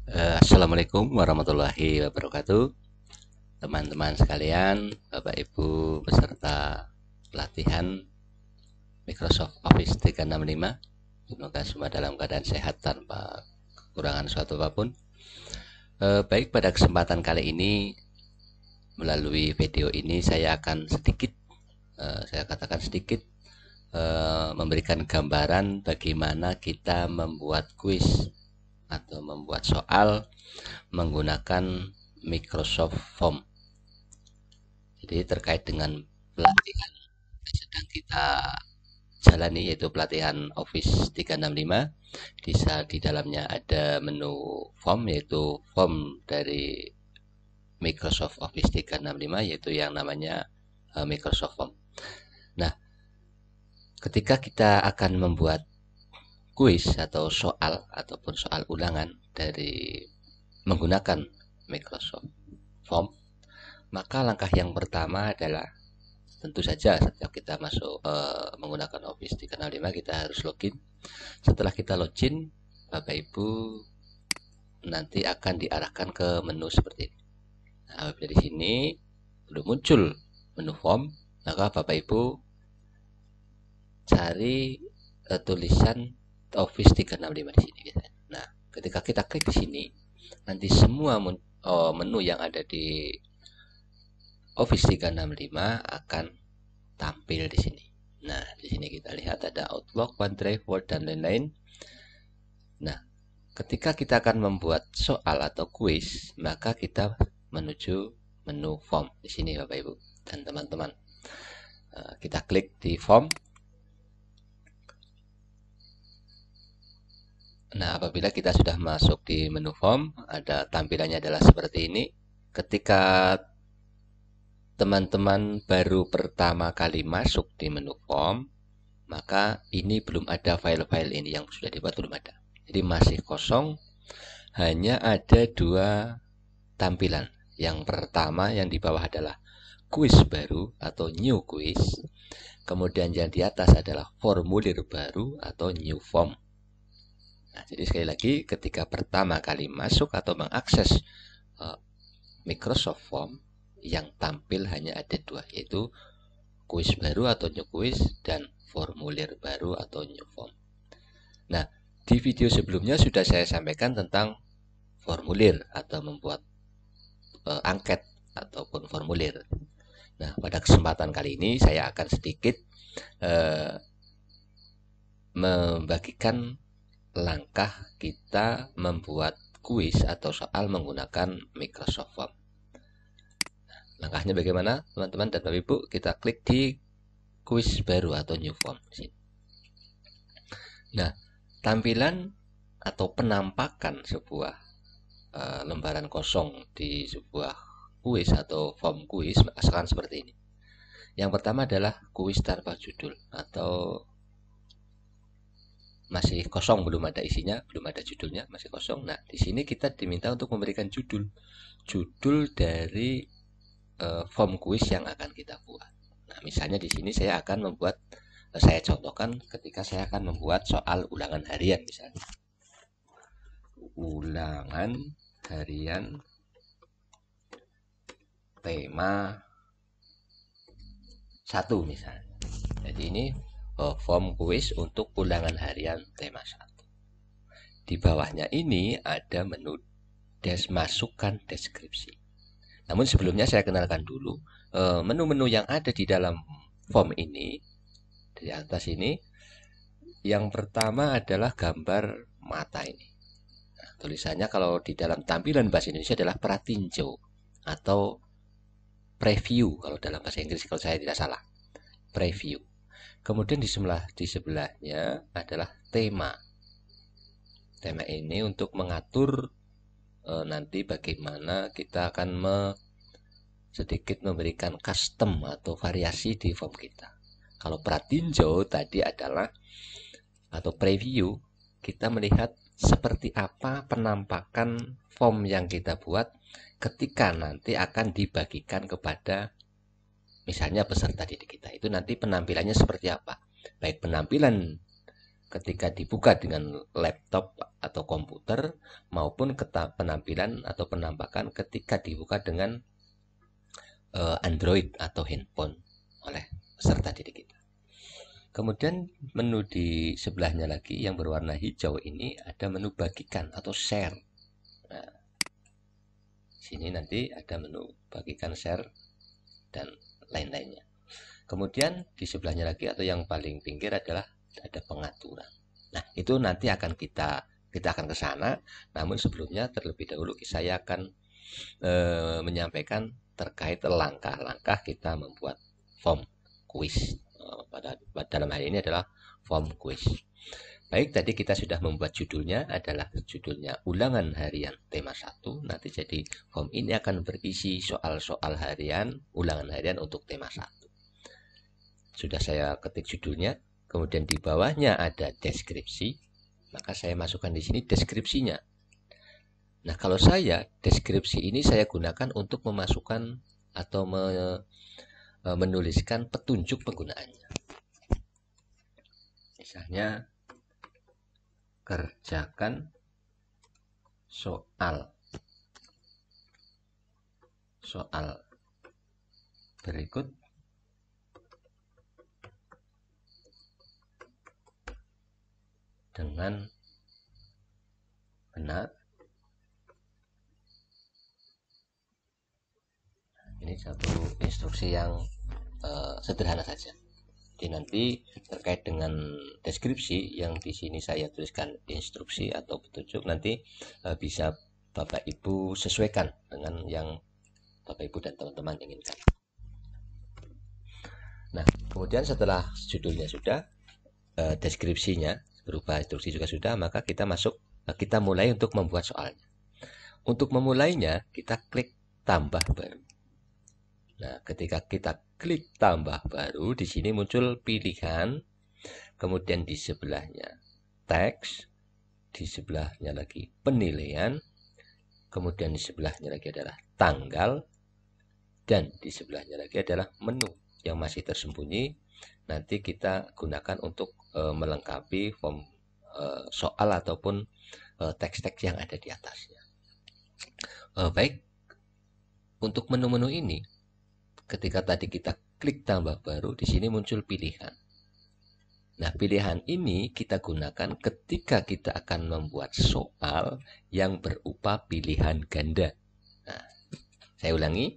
Assalamualaikum warahmatullahi wabarakatuh. Teman-teman sekalian, Bapak Ibu peserta pelatihan Microsoft Office 365. Semoga semua dalam keadaan sehat tanpa kekurangan suatu apapun. Baik, pada kesempatan kali ini melalui video ini saya akan sedikit, saya katakan sedikit, memberikan gambaran bagaimana kita membuat kuis atau membuat soal menggunakan Microsoft Form. Jadi terkait dengan pelatihan yang sedang kita jalani, yaitu pelatihan Office 365, di dalamnya ada menu form, yaitu form dari Microsoft Office 365, yaitu yang namanya Microsoft Form. Nah, ketika kita akan membuat kuis atau soal ataupun soal ulangan dari menggunakan Microsoft Form, maka langkah yang pertama adalah tentu saja setiap kita masuk menggunakan Office 365 kita harus login. Setelah kita login, Bapak Ibu nanti akan diarahkan ke menu seperti ini. Nah, dari sini belum muncul menu form, maka Bapak Ibu cari tulisan Office 365 di sini. Nah, ketika kita klik di sini, nanti semua menu yang ada di Office 365 akan tampil di sini. Nah, di sini kita lihat ada Outlook, OneDrive, Word, dan lain-lain. Nah, ketika kita akan membuat soal atau kuis, maka kita menuju menu form di sini, Bapak Ibu dan teman-teman. Kita klik di form. Nah, apabila kita sudah masuk di menu form, ada tampilannya adalah seperti ini. Ketika teman-teman baru pertama kali masuk di menu form, maka ini belum ada file-file ini yang sudah dibuat, belum ada. Jadi masih kosong, hanya ada dua tampilan. Yang pertama yang di bawah adalah kuis baru atau new quiz. Kemudian yang di atas adalah formulir baru atau new form. Nah, jadi sekali lagi, ketika pertama kali masuk atau mengakses Microsoft Form, yang tampil hanya ada dua, yaitu kuis baru atau new quiz dan formulir baru atau new form. Nah, di video sebelumnya sudah saya sampaikan tentang formulir atau membuat angket ataupun formulir. Nah, pada kesempatan kali ini saya akan sedikit membagikan langkah kita membuat kuis atau soal menggunakan Microsoft Form. Langkahnya bagaimana, teman-teman dan Bapak Ibu? Kita klik di kuis baru atau new form di sini. Nah, tampilan atau penampakan sebuah lembaran kosong di sebuah kuis atau form kuis akan seperti ini. Yang pertama adalah kuis tanpa judul atau masih kosong, belum ada isinya, belum ada judulnya, masih kosong. Nah, di sini kita diminta untuk memberikan judul dari form kuis yang akan kita buat. Nah, misalnya di sini saya contohkan ketika saya akan membuat soal ulangan harian, misalnya ulangan harian tema 1 misalnya. Jadi ini form kuis untuk ulangan harian tema 1. Di bawahnya ini ada menu masukkan deskripsi. Namun sebelumnya saya kenalkan dulu menu-menu yang ada di dalam form ini. Di atas ini, yang pertama adalah gambar mata ini. Nah, tulisannya kalau di dalam tampilan bahasa Indonesia adalah pratinjo atau preview kalau dalam bahasa Inggris, kalau saya tidak salah, preview. Kemudian di sebelahnya adalah tema. Tema ini untuk mengatur nanti bagaimana kita akan sedikit memberikan custom atau variasi di form kita. Kalau pratinjo tadi adalah atau preview, kita melihat seperti apa penampakan form yang kita buat ketika nanti akan dibagikan kepada misalnya peserta didik kita. Itu nanti penampilannya seperti apa, baik penampilan ketika dibuka dengan laptop atau komputer, maupun penampilan atau penampakan ketika dibuka dengan Android atau handphone oleh peserta didik kita. Kemudian menu di sebelahnya lagi yang berwarna hijau ini ada menu bagikan atau share. Nah, sini nanti ada menu bagikan, share, dan lain-lainnya. Kemudian di sebelahnya lagi atau yang paling pinggir adalah ada pengaturan. Nah, itu nanti akan kita akan ke sana. Namun sebelumnya terlebih dahulu saya akan menyampaikan terkait langkah-langkah kita membuat form quiz. Dalam hal ini adalah form quiz. Baik, tadi kita sudah membuat judulnya, adalah judulnya ulangan harian tema 1. Nanti jadi form ini akan berisi soal-soal harian, ulangan harian untuk tema 1. Sudah saya ketik judulnya, kemudian di bawahnya ada deskripsi, maka saya masukkan di sini deskripsinya. Nah, kalau saya deskripsi ini saya gunakan untuk memasukkan atau menuliskan petunjuk penggunaannya. Misalnya, kerjakan soal berikut dengan benar. Ini satu instruksi yang sederhana saja. Jadi nanti terkait dengan deskripsi yang di sini saya tuliskan instruksi atau petunjuk, nanti bisa Bapak Ibu sesuaikan dengan yang Bapak Ibu dan teman-teman inginkan. Nah, kemudian setelah judulnya sudah, deskripsinya berupa instruksi juga sudah, maka kita mulai untuk membuat soalnya. Untuk memulainya kita klik tambah baru. Nah, ketika kita klik tambah baru, di sini muncul pilihan, kemudian di sebelahnya teks, di sebelahnya lagi penilaian, kemudian di sebelahnya lagi adalah tanggal, dan di sebelahnya lagi adalah menu yang masih tersembunyi. Nanti kita gunakan untuk melengkapi form soal ataupun teks-teks yang ada di atasnya. Baik, untuk menu-menu ini, ketika tadi kita klik tambah baru, di sini muncul pilihan. Nah, pilihan ini kita gunakan ketika kita akan membuat soal yang berupa pilihan ganda. Nah, saya ulangi,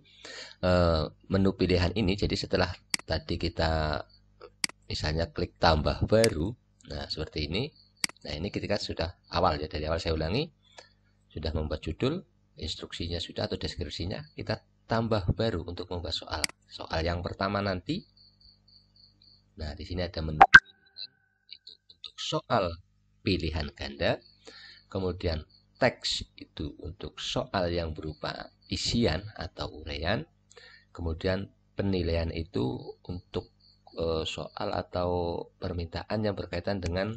menu pilihan ini, jadi setelah tadi kita misalnya klik tambah baru, nah seperti ini. Nah, ini ketika sudah awal ya, dari awal saya ulangi, sudah membuat judul, instruksinya sudah atau deskripsinya, kita tambah baru untuk membuat soal yang pertama nanti. Nah, di sini ada menu itu untuk soal pilihan ganda, kemudian teks itu untuk soal yang berupa isian atau uraian, kemudian penilaian itu untuk soal atau permintaan yang berkaitan dengan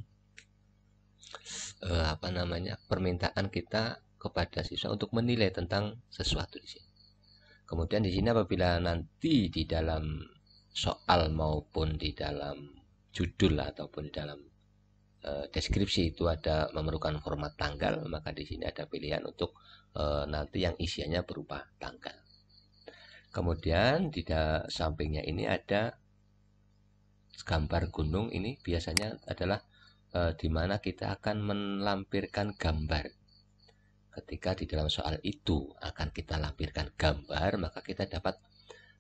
permintaan kita kepada siswa untuk menilai tentang sesuatu di sini. Kemudian di sini apabila nanti di dalam soal maupun di dalam judul ataupun di dalam deskripsi itu ada memerlukan format tanggal, maka di sini ada pilihan untuk nanti yang isiannya berupa tanggal. Kemudian di sampingnya ini ada gambar gunung. Ini biasanya adalah di mana kita akan melampirkan gambar. Ketika di dalam soal itu akan kita lampirkan gambar, maka kita dapat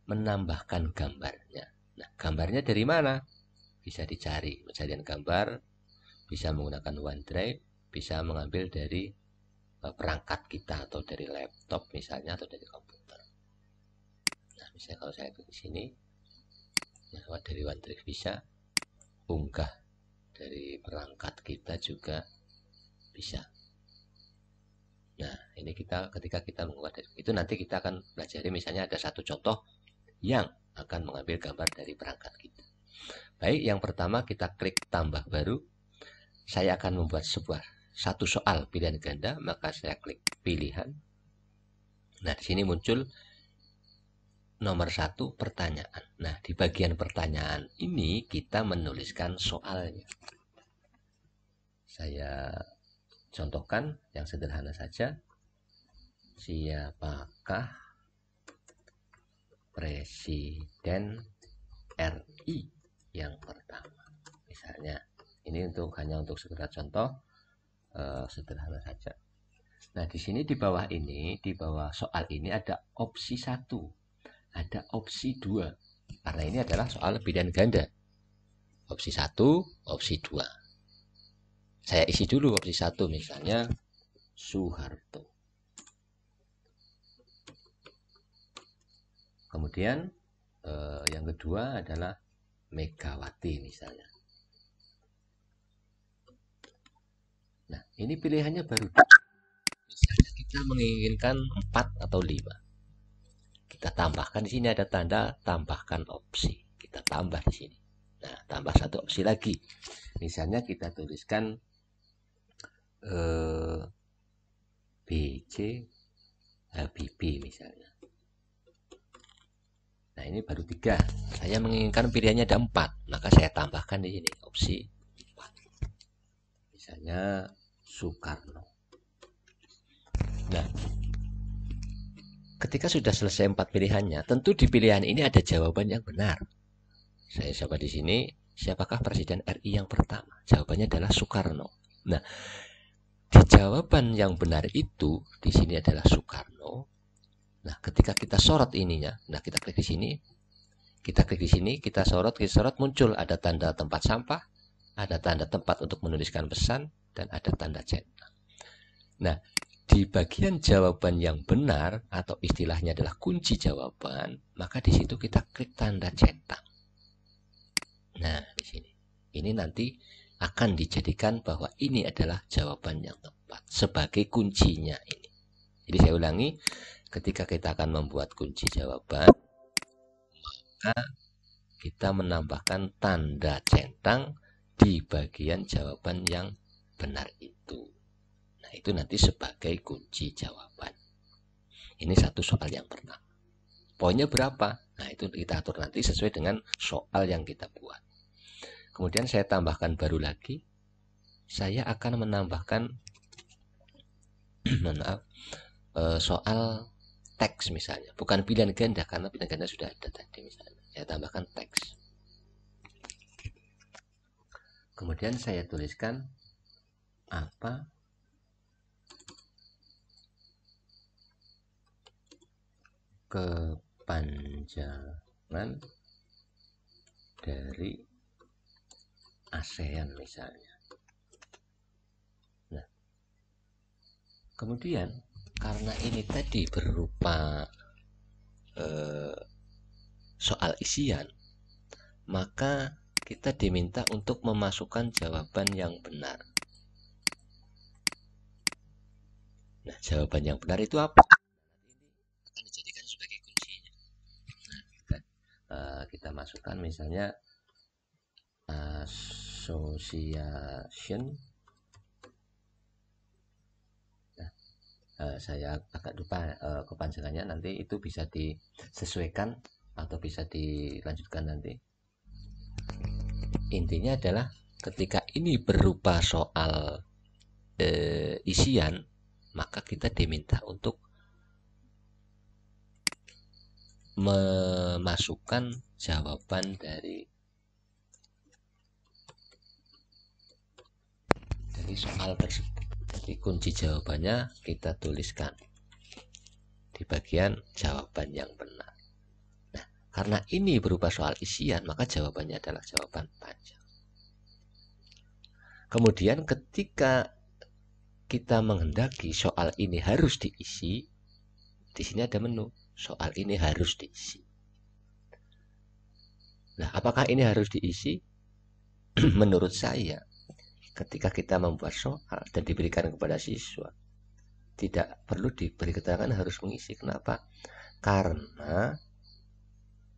menambahkan gambarnya. Nah, gambarnya dari mana? Bisa dicari, pencarian gambar, bisa menggunakan OneDrive, bisa mengambil dari perangkat kita atau dari laptop misalnya, atau dari komputer. Nah, misalnya kalau saya di sini, nah, dari OneDrive bisa, unggah dari perangkat kita juga bisa. Nah, ini ketika kita mengunggah dari itu, nanti kita akan pelajari misalnya ada satu contoh yang akan mengambil gambar dari perangkat kita. Baik, yang pertama kita klik tambah baru. Saya akan membuat satu soal pilihan ganda, maka saya klik pilihan. Nah, di sini muncul nomor 1 pertanyaan. Nah, di bagian pertanyaan ini kita menuliskan soalnya. Saya contohkan yang sederhana saja. Siapakah Presiden RI yang pertama? Misalnya, ini hanya untuk sekedar contoh sederhana saja. Nah, di sini di bawah soal ini ada opsi 1, ada opsi 2. Karena ini adalah soal pilihan ganda. Opsi 1, opsi 2. Saya isi dulu opsi 1, misalnya Soeharto. Kemudian yang kedua adalah Megawati misalnya. Nah, ini pilihannya baru. Misalnya kita menginginkan 4 atau 5. Kita tambahkan di sini ada tanda tambahkan opsi. Kita tambah di sini. Nah, tambah 1 opsi lagi. Misalnya kita tuliskan BJ Habibie misalnya. Nah, ini baru 3. Saya menginginkan pilihannya ada 4, maka saya tambahkan di sini opsi 4. Misalnya Soekarno. Nah, ketika sudah selesai 4 pilihannya, tentu di pilihan ini ada jawaban yang benar. Saya coba di sini, siapakah Presiden RI yang pertama? Jawabannya adalah Soekarno. Nah, di jawaban yang benar itu di sini adalah Soekarno. Nah, ketika kita sorot ininya, nah kita klik di sini, kita sorot, muncul ada tanda tempat sampah, ada tanda tempat untuk menuliskan pesan, dan ada tanda cetak. Nah, di bagian jawaban yang benar atau istilahnya adalah kunci jawaban, maka di situ kita klik tanda cetak. Nah, di sini. Ini nanti akan dijadikan bahwa ini adalah jawaban yang tepat sebagai kuncinya ini. Jadi saya ulangi, ketika kita akan membuat kunci jawaban, maka kita menambahkan tanda centang di bagian jawaban yang benar itu. Nah, itu nanti sebagai kunci jawaban. Ini satu soal yang pertama. Poinnya berapa? Nah, itu kita atur nanti sesuai dengan soal yang kita buat. Kemudian saya tambahkan baru lagi. Saya akan menambahkan soal teks misalnya. Bukan pilihan ganda, karena pilihan ganda sudah ada tadi misalnya. Saya tambahkan teks. Kemudian saya tuliskan apa kepanjangan dari ASEAN misalnya. Nah, kemudian karena ini tadi berupa soal isian, maka kita diminta untuk memasukkan jawaban yang benar. Nah, jawaban yang benar itu apa? Ini akan dijadikan sebagai kuncinya. Nah, kita masukkan misalnya association. Saya agak lupa kepanjangannya, nanti itu bisa disesuaikan atau bisa dilanjutkan nanti. Intinya adalah ketika ini berupa soal isian, maka kita diminta untuk memasukkan jawaban dari soal tersebut. Jadi kunci jawabannya kita tuliskan di bagian jawaban yang benar. Nah, karena ini berupa soal isian, maka jawabannya adalah jawaban panjang. Kemudian ketika kita menghendaki soal ini harus diisi, di sini ada menu, soal ini harus diisi. Nah, apakah ini harus diisi? Menurut saya, ketika kita membuat soal dan diberikan kepada siswa, tidak perlu diberi keterangan harus mengisi. Kenapa? Karena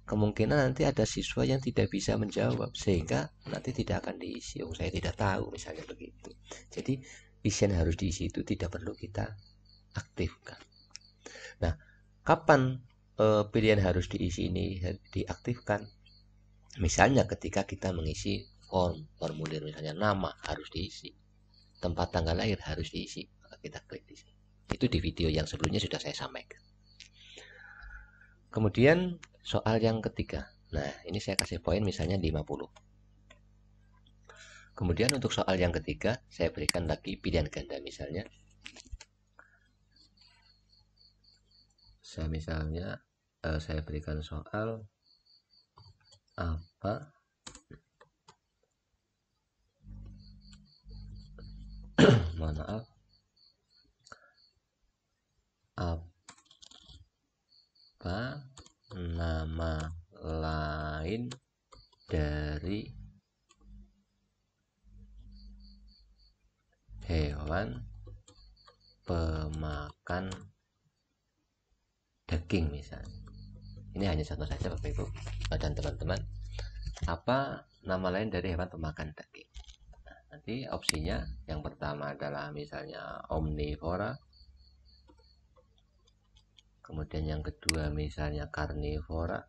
kemungkinan nanti ada siswa yang tidak bisa menjawab, sehingga nanti tidak akan diisi. Saya tidak tahu, misalnya begitu. Jadi isian harus diisi itu tidak perlu kita aktifkan. Nah, kapan pilihan harus diisi ini diaktifkan? Misalnya ketika kita mengisi formulir, misalnya nama harus diisi. tempat tanggal lahir harus diisi, maka kita klik di sini. Itu di video yang sebelumnya sudah saya sampaikan. Kemudian soal yang ketiga. Nah, ini saya kasih poin misalnya 50. Kemudian untuk soal yang ketiga, saya berikan lagi pilihan ganda misalnya. Saya berikan soal apa mohon maaf, apa nama lain dari hewan pemakan daging misalnya. Ini hanya contoh saja Bapak Ibu dan teman-teman. Apa nama lain dari hewan pemakan daging? Nah, nanti opsinya yang pertama adalah misalnya omnivora. Kemudian yang kedua misalnya karnivora.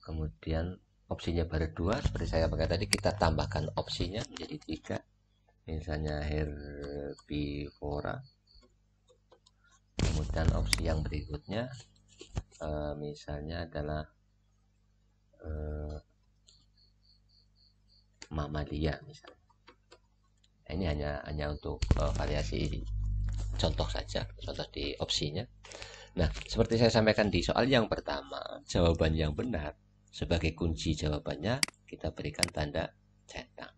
Kemudian opsinya baru 2, seperti saya pakai tadi, kita tambahkan opsinya menjadi 3, misalnya herbivora. Kemudian opsi yang berikutnya misalnya adalah mamalia misalnya. Ini hanya untuk variasi contoh saja, contoh di opsinya. Nah, seperti saya sampaikan di soal yang pertama, jawaban yang benar sebagai kunci jawabannya kita berikan tanda centang.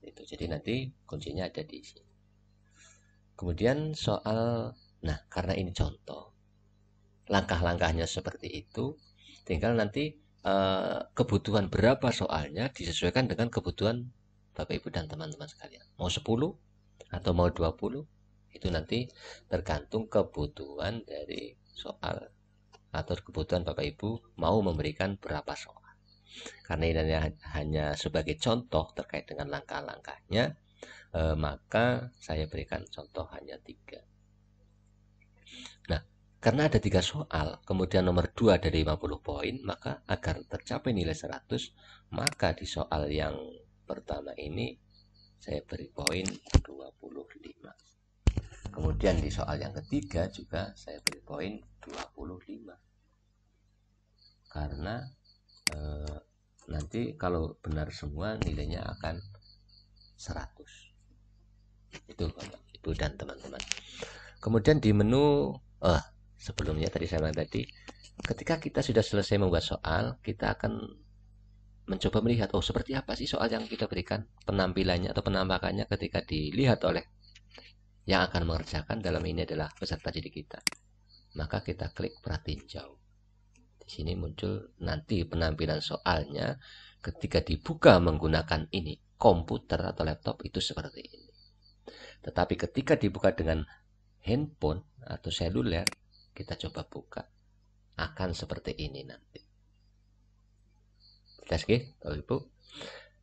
Itu jadi nanti kuncinya ada di sini. Kemudian soal, nah karena ini contoh, langkah-langkahnya seperti itu, tinggal nanti kebutuhan berapa soalnya disesuaikan dengan kebutuhan Bapak Ibu dan teman-teman sekalian. Mau 10 atau mau 20, itu nanti tergantung kebutuhan dari soal atau kebutuhan Bapak Ibu mau memberikan berapa soal. Karena ini hanya sebagai contoh terkait dengan langkah-langkahnya, maka saya berikan contoh hanya 3. Nah, karena ada 3 soal, kemudian nomor 2 dari 50 poin, maka agar tercapai nilai 100, maka di soal yang pertama ini saya beri poin 25. Kemudian di soal yang ketiga juga saya beri poin 25. Karena nanti kalau benar semua nilainya akan 100. Itu Bapak Ibu dan teman-teman. Kemudian di menu sebelumnya tadi saya bilang tadi, ketika kita sudah selesai membuat soal, kita akan mencoba melihat seperti apa sih soal yang kita berikan, penampilannya atau penampakannya ketika dilihat oleh yang akan mengerjakan. Dalam ini adalah peserta didik kita. Maka kita klik pratinjau. Di sini muncul nanti penampilan soalnya ketika dibuka menggunakan ini komputer atau laptop itu seperti ini. Tetapi ketika dibuka dengan handphone atau seluler, kita coba buka, akan seperti ini nanti. Jelas Bapak Ibu?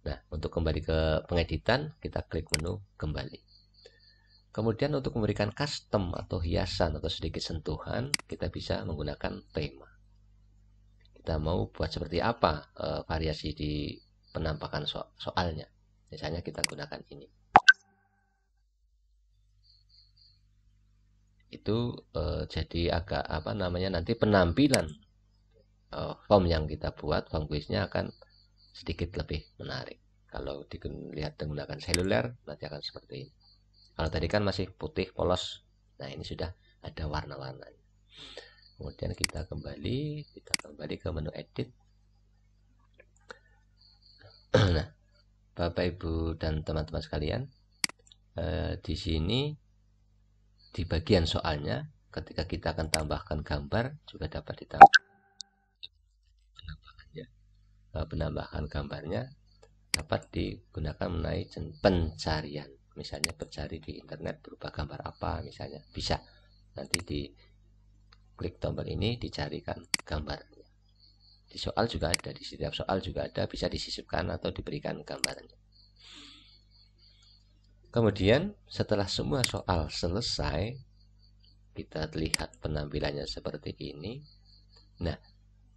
Nah, untuk kembali ke pengeditan, kita klik menu kembali. Kemudian untuk memberikan custom atau hiasan atau sedikit sentuhan, kita bisa menggunakan tema. Kita mau buat seperti apa variasi di penampakan soalnya. Misalnya kita gunakan ini. Itu jadi agak nanti penampilan form yang kita buat, form kuisnya akan sedikit lebih menarik. Kalau dilihat menggunakan seluler nanti akan seperti ini. Kalau tadi kan masih putih polos, nah ini sudah ada warna-warnanya. Kemudian kita kembali ke menu edit. Nah, Bapak Ibu dan teman-teman sekalian, di sini di bagian soalnya ketika kita akan tambahkan gambar juga dapat ditambah penambahan gambarnya dapat digunakan mengenai pencarian. Misalnya pencari di internet berupa gambar apa misalnya, bisa nanti di klik tombol ini dicarikan gambarnya. Di soal juga ada, di setiap soal juga ada, bisa disisipkan atau diberikan gambarnya. Kemudian setelah semua soal selesai, kita lihat penampilannya seperti ini. Nah,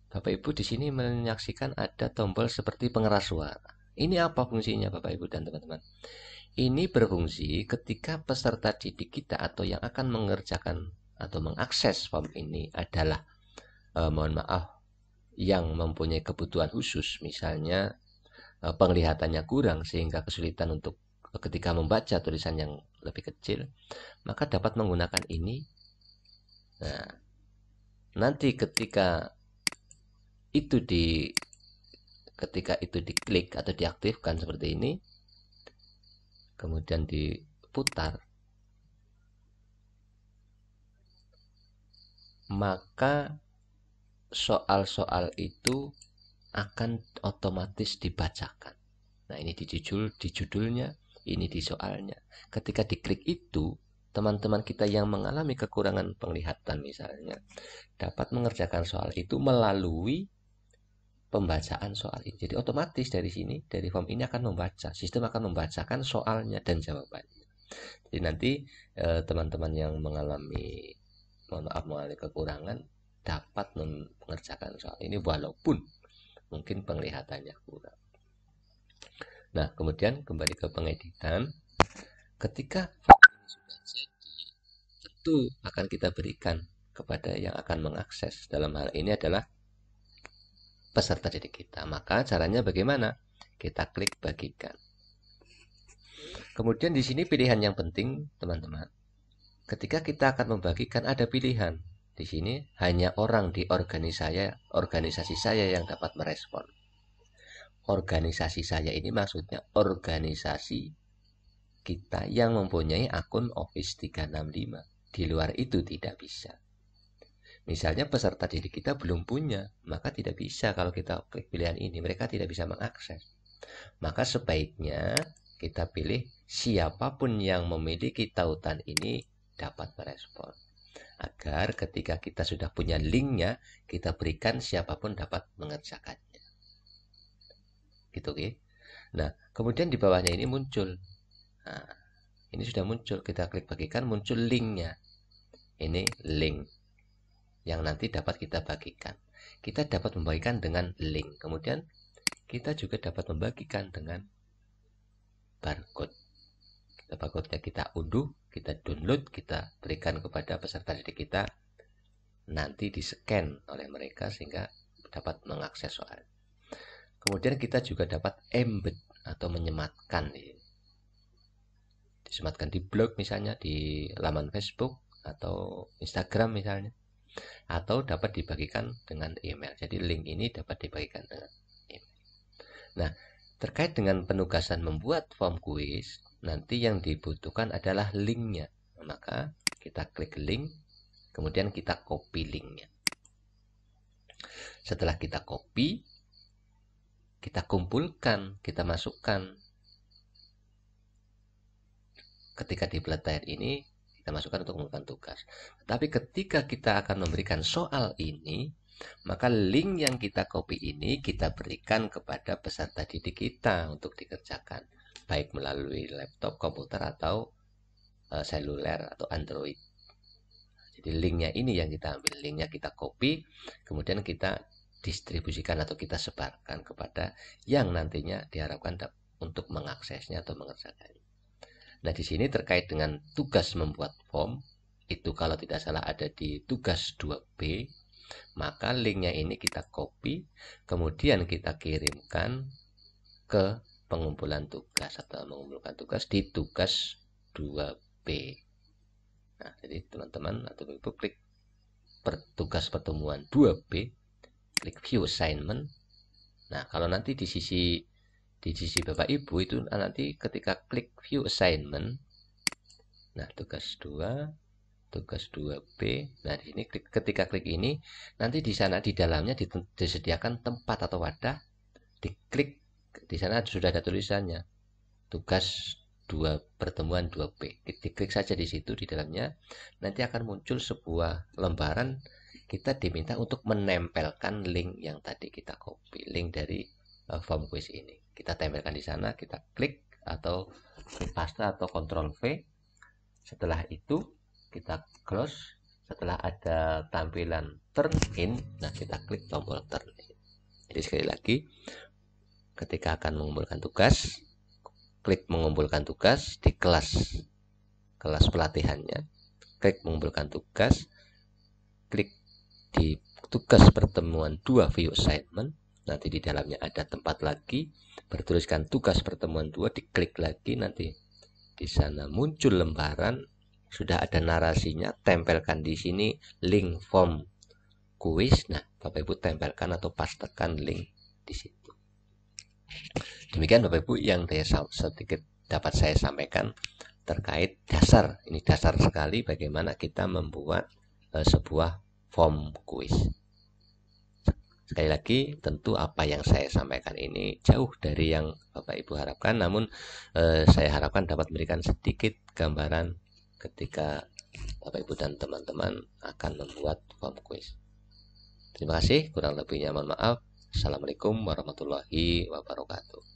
Bapak Ibu di sini menyaksikan ada tombol seperti pengeras suara. Ini apa fungsinya Bapak Ibu dan teman-teman? Ini berfungsi ketika peserta didik kita atau yang akan mengerjakan atau mengakses form ini adalah mohon maaf yang mempunyai kebutuhan khusus, misalnya penglihatannya kurang sehingga kesulitan untuk ketika membaca tulisan yang lebih kecil, maka dapat menggunakan ini. Nah, nanti ketika itu diklik atau diaktifkan seperti ini, kemudian diputar, maka soal-soal itu akan otomatis dibacakan. Nah, ini di judulnya, ini di soalnya. Ketika diklik itu, teman-teman kita yang mengalami kekurangan penglihatan misalnya dapat mengerjakan soal itu melalui pembacaan soal ini. Jadi otomatis dari sini, dari form ini akan membaca, sistem akan membacakan soalnya dan jawabannya. Jadi nanti teman-teman yang mengalami, mohon maaf, mengalami kekurangan dapat mengerjakan soal ini walaupun mungkin penglihatannya kurang. Nah, kemudian kembali ke pengeditan. Ketika form ini sudah jadi, tentu akan kita berikan kepada yang akan mengakses. Dalam hal ini adalah peserta didik kita. Maka caranya bagaimana? Kita klik bagikan. Kemudian di sini pilihan yang penting, teman-teman. Ketika kita akan membagikan ada pilihan. Di sini hanya orang di organisasi saya yang dapat merespon. Organisasi saya ini maksudnya organisasi kita yang mempunyai akun Office 365. Di luar itu tidak bisa. Misalnya peserta didik kita belum punya, maka tidak bisa kalau kita klik pilihan ini, mereka tidak bisa mengakses. Maka sebaiknya kita pilih siapapun yang memiliki tautan ini dapat merespon. Agar ketika kita sudah punya linknya, kita berikan siapapun dapat mengerjakannya. Gitu, oke? Nah, kemudian di bawahnya ini muncul. Nah, ini sudah muncul, kita klik bagikan, muncul linknya. Ini link yang nanti dapat kita bagikan. Kita dapat membagikan dengan link. Kemudian kita juga dapat membagikan dengan barcode. Barcode-nya kita unduh, kita download, kita berikan kepada peserta didik kita. Nanti di-scan oleh mereka sehingga dapat mengakses soal. Kemudian kita juga dapat embed atau menyematkan. Disematkan di blog misalnya, di laman Facebook atau Instagram misalnya. Atau dapat dibagikan dengan email. Jadi link ini dapat dibagikan dengan email. Nah, terkait dengan penugasan membuat form kuis, nanti yang dibutuhkan adalah linknya. Maka kita klik link, kemudian kita copy linknya. Setelah kita copy, kita kumpulkan, kita masukkan. Ketika di player ini, kita masukkan untuk mengumpulkan tugas. Tapi ketika kita akan memberikan soal ini, maka link yang kita copy ini kita berikan kepada peserta didik kita untuk dikerjakan, baik melalui laptop, komputer, atau seluler atau Android. Jadi linknya ini yang kita ambil, linknya kita copy, kemudian kita distribusikan atau kita sebarkan kepada yang nantinya diharapkan untuk mengaksesnya atau mengerjakannya. Nah, di sini terkait dengan tugas membuat form, itu kalau tidak salah ada di tugas 2B, maka linknya ini kita copy, kemudian kita kirimkan ke pengumpulan tugas atau mengumpulkan tugas di tugas 2B. Nah, jadi teman-teman atau ibu klik tugas pertemuan 2B, klik view assignment. Nah, kalau nanti di sisi Bapak Ibu itu nanti ketika klik view assignment, nah tugas 2B, nah di sini ketika klik ini, nanti di sana di dalamnya disediakan tempat atau wadah, diklik di sana sudah ada tulisannya tugas 2 pertemuan 2B, diklik saja di situ, di dalamnya nanti akan muncul sebuah lembaran. Kita diminta untuk menempelkan link yang tadi kita copy, link dari form quiz ini. Kita tempelkan di sana, kita klik atau klik paste atau Ctrl V. Setelah itu kita close, setelah ada tampilan turn in, nah kita klik tombol turn in. Jadi sekali lagi, ketika akan mengumpulkan tugas, klik mengumpulkan tugas di kelas pelatihannya, klik mengumpulkan tugas, klik di tugas pertemuan 2 view assignment, nanti di dalamnya ada tempat lagi bertuliskan tugas pertemuan 2, diklik lagi, nanti di sana muncul lembaran, sudah ada narasinya, tempelkan di sini link form kuis. Nah, Bapak Ibu tempelkan atau pastekan link di situ. Demikian Bapak Ibu yang sedikit dapat saya sampaikan terkait dasar. Ini dasar sekali bagaimana kita membuat sebuah form kuis. Sekali lagi, tentu apa yang saya sampaikan ini jauh dari yang Bapak Ibu harapkan, namun saya harapkan dapat memberikan sedikit gambaran ketika Bapak Ibu dan teman-teman akan membuat form quiz. Terima kasih, kurang lebihnya mohon maaf. Assalamualaikum warahmatullahi wabarakatuh.